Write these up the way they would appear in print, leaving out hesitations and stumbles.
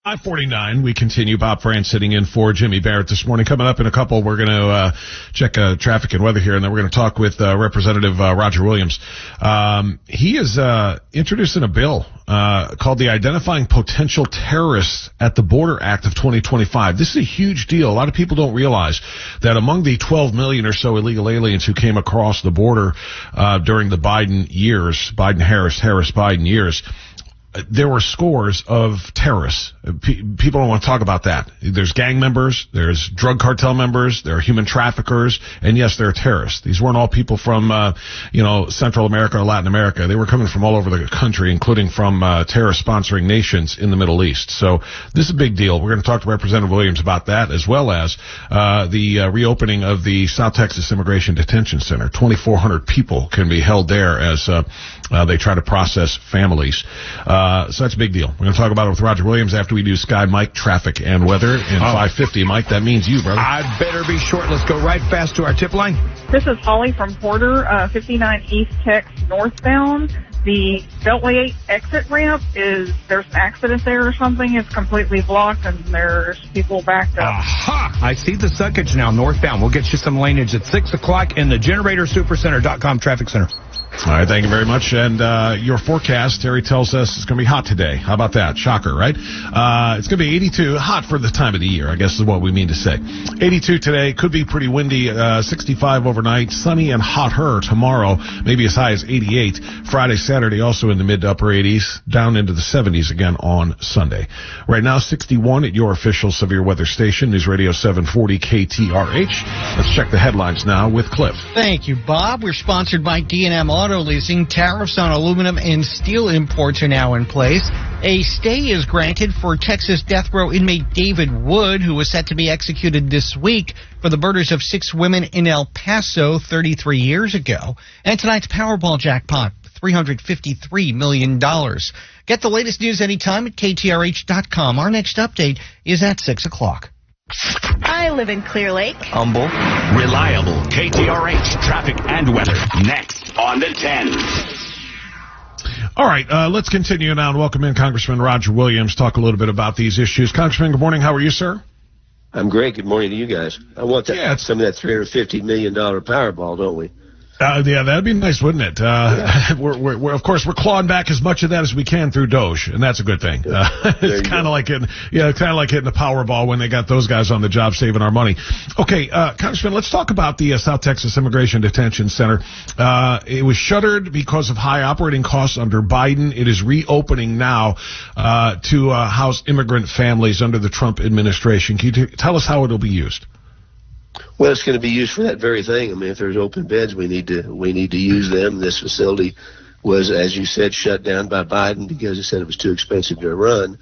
5:49, we continue. Bob France sitting in for Jimmy Barrett this morning. Coming up in a couple, we're going to check traffic and weather here, and then we're going to talk with Representative Roger Williams. He is introducing a bill called the Identifying Potential Terrorists at the Border Act of 2025. This is a huge deal. A lot of people don't realize that among the 12 million or so illegal aliens who came across the border during the Biden years, Biden-Harris-Biden years, there were scores of terrorists. People don't want to talk about that. There's gang members, there's drug cartel members, there are human traffickers, and yes, there are terrorists. These weren't all people from, Central America or Latin America. They were coming from all over the country, including from terrorist-sponsoring nations in the Middle East. So this is a big deal. We're going to talk to Representative Williams about that, as well as the reopening of the South Texas Immigration Detention Center. 2,400 people can be held there as they try to process families. So that's a big deal. We're going to talk about it with Roger Williams after we do Sky Mike, traffic, and weather. In 5:50, Mike, that means you, brother. I'd better be short. Let's go right fast to our tip line. This is Holly from Porter, 59 East Tex northbound. The Beltway 8 exit ramp there's an accident there or something. It's completely blocked and there's people backed up. Aha! I see the suckage now northbound. We'll get you some laneage at 6 o'clock in the GeneratorSuperCenter.com traffic center. All right, thank you very much. And your forecast, Terry tells us it's going to be hot today. How about that? Shocker, right? It's going to be 82, hot for the time of the year, I guess is what we mean to say. 82 today, could be pretty windy, 65 overnight, sunny and hotter tomorrow, maybe as high as 88. Friday, Saturday, also in the mid to upper 80s, down into the 70s again on Sunday. Right now, 61 at your official severe weather station, News Radio 740 KTRH. Let's check the headlines now with Cliff. Thank you, Bob. We're sponsored by D&M Auto Leasing. Tariffs on aluminum and steel imports are now in place. A stay is granted for Texas death row inmate David Wood, who was set to be executed this week for the murders of 6 women in El Paso 33 years ago. And tonight's Powerball jackpot, $353 million. Get the latest news anytime at KTRH.com. Our next update is at 6 o'clock. I live in Clear Lake. Humble, reliable KTRH traffic and weather. Next on the 10. All right, let's continue now and welcome in Congressman Roger Williams. Talk a little bit about these issues. Congressman, good morning. How are you, sir? I'm great. Good morning to you guys. I want that, some of that $350 million Powerball, don't we? Yeah, that'd be nice, wouldn't it? We're of course, we're clawing back as much of that as we can through Doge, and that's a good thing. It's kind of like hitting the Powerball when they got those guys on the job saving our money. Okay, Congressman, let's talk about the South Texas Immigration Detention Center. It was shuttered because of high operating costs under Biden. It is reopening now to house immigrant families under the Trump administration. Can you tell us how it'll be used? Well, it's going to be used for that very thing. I mean, if there's open beds, we need to use them. This facility was, as you said, shut down by Biden because he said it was too expensive to run.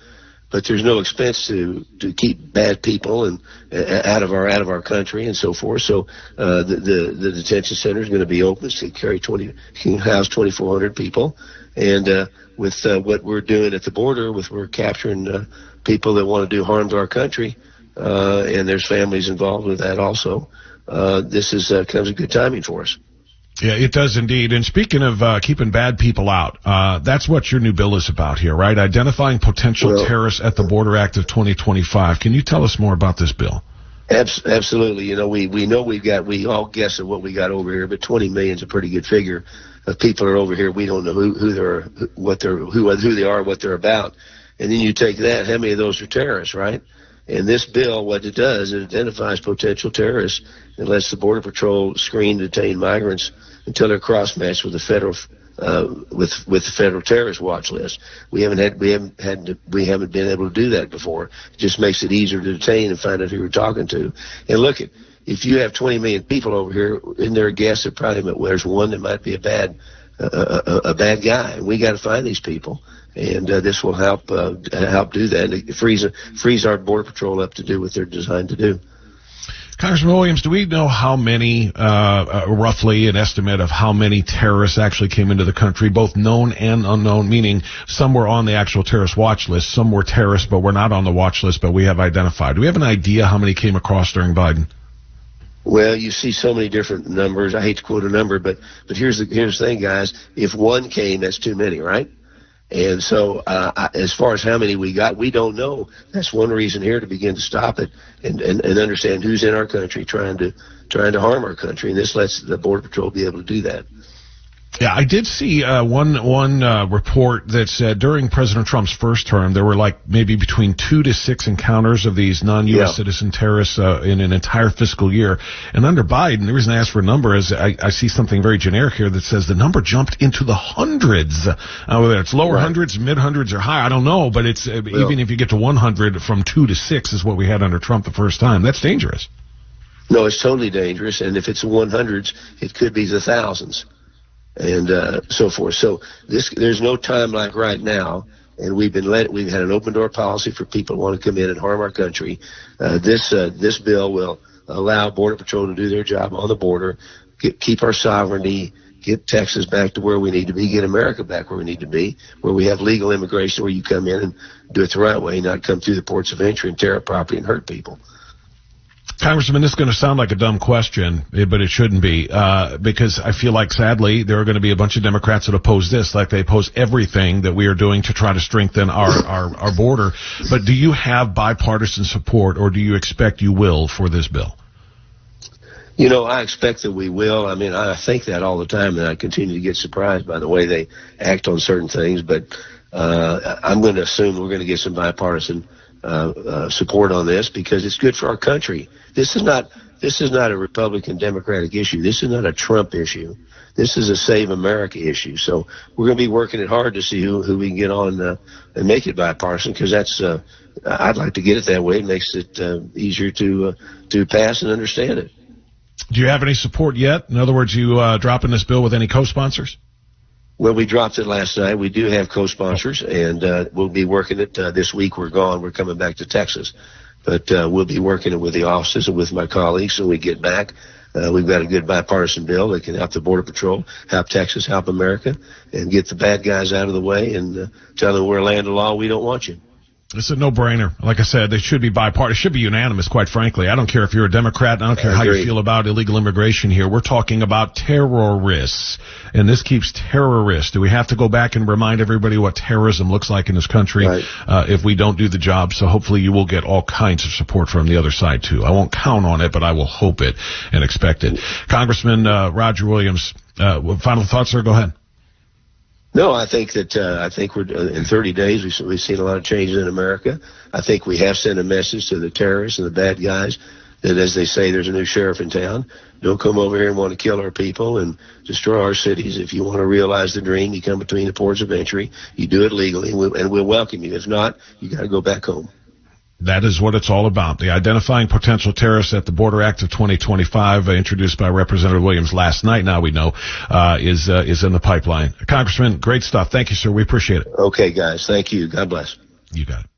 But there's no expense to keep bad people and out of our country and so forth. So the detention center is going to be open to can house 2,400 people. And with what we're doing at the border, we're capturing people that want to do harm to our country. And there's families involved with that also. This is comes at good timing for us. Yeah, it does indeed. And speaking of keeping bad people out, that's what your new bill is about here, right? Identifying potential terrorists at the Border Act of 2025. Can you tell us more about this bill? Absolutely. You know, we know we all guess at what we got over here, but 20 million is a pretty good figure of people are over here. We don't know who they are, what they're about. And then you take that, how many of those are terrorists, right? And this bill, what it does, it identifies potential terrorists and lets the Border Patrol screen detain migrants until they're cross-matched with the federal with the federal terrorist watch list. We haven't been able to do that before. It just makes it easier to detain and find out who you're talking to. And look, if you have 20 million people over here, isn't there a guess that probably there's one that might be a bad guy? And we got to find these people. And this will help do that. And frees our Border Patrol up to do what they're designed to do. Congressman Williams, do we know how many, roughly an estimate of how many terrorists actually came into the country, both known and unknown, meaning some were on the actual terrorist watch list, some were terrorists but were not on the watch list, but we have identified. Do we have an idea how many came across during Biden? Well, you see so many different numbers. I hate to quote a number, but here's the thing, guys. If one came, that's too many, right? And so, as far as how many we got, we don't know. That's one reason here to begin to stop it and understand who's in our country trying to harm our country. And this lets the Border Patrol be able to do that. Yeah, I did see one report that said during President Trump's first term, there were like maybe between 2 to 6 encounters of these non-U.S. citizen terrorists in an entire fiscal year. And under Biden, the reason I asked for a number is I see something very generic here that says the number jumped into the hundreds. Whether it's lower hundreds, mid-hundreds, or high, I don't know. But it's even if you get to 100, from 2 to 6 is what we had under Trump the first time. That's dangerous. No, it's totally dangerous. And if it's the 100s, it could be the thousands. And so forth. So there's no time like right now, and we've had an open door policy for people who want to come in and harm our country. This bill will allow Border Patrol to do their job on the border, keep our sovereignty, get Texas back to where we need to be, get America back where we need to be, where we have legal immigration, where you come in and do it the right way, not come through the ports of entry and tear up property and hurt people. Congressman, this is going to sound like a dumb question, but it shouldn't be, because I feel like, sadly, there are going to be a bunch of Democrats that oppose this, like they oppose everything that we are doing to try to strengthen our border. But do you have bipartisan support, or do you expect you will for this bill? You know, I expect that we will. I mean, I think that all the time, and I continue to get surprised by the way they act on certain things. But I'm going to assume we're going to get some bipartisan support on this, because it's good for our country. This is not a Republican Democratic issue. This is not a Trump issue. This is a Save America issue. So we're going to be working it hard to see who we can get on and make it bipartisan, because that's I'd like to get it that way. It makes it easier to pass and understand it. Do you have any support yet? In other words, you dropping this bill with any co-sponsors? Well, we dropped it last night. We do have co-sponsors, and we'll be working it this week. We're gone. We're coming back to Texas. But we'll be working it with the offices and with my colleagues when we get back. We've got a good bipartisan bill that can help the Border Patrol, help Texas, help America, and get the bad guys out of the way and tell them we're a land of law. We don't want you. It's a no-brainer. Like I said, they should be bipartisan. It should be unanimous, quite frankly. I don't care if you're a Democrat. I don't care how you feel about illegal immigration here. We're talking about terrorists, and this keeps terrorists. Do we have to go back and remind everybody what terrorism looks like in this country if we don't do the job? So hopefully you will get all kinds of support from the other side, too. I won't count on it, but I will hope it and expect it. Congressman Roger Williams, final thoughts, sir? Go ahead. No, I think we're in 30 days we've seen a lot of changes in America. I think we have sent a message to the terrorists and the bad guys that, as they say, there's a new sheriff in town. Don't come over here and want to kill our people and destroy our cities. If you want to realize the dream, you come between the ports of entry. You do it legally, and we'll welcome you. If not, you got to go back home. That is what it's all about. The Identifying Potential Terrorists at the Border Act of 2025, introduced by Representative Williams last night, now we know, is in the pipeline. Congressman, great stuff. Thank you, sir. We appreciate it. Okay, guys. Thank you. God bless. You got it.